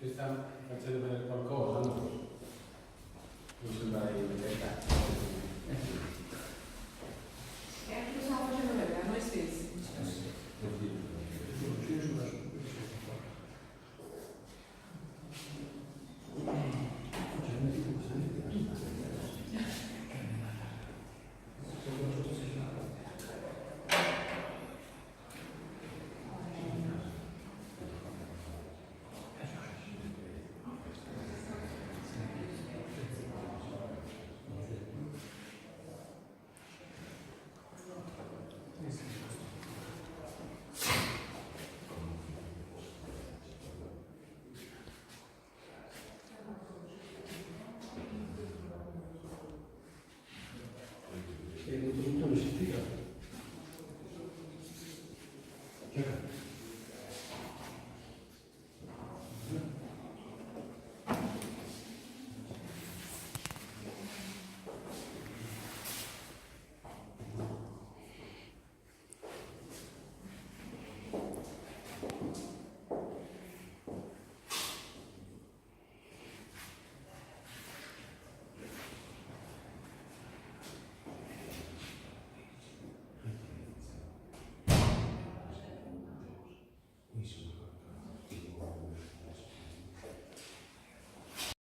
ci stiamo facendo vedere qualcosa, no? Mi sembra di vedere. Lo stiamo facendo vedere a noi stessi. Sì,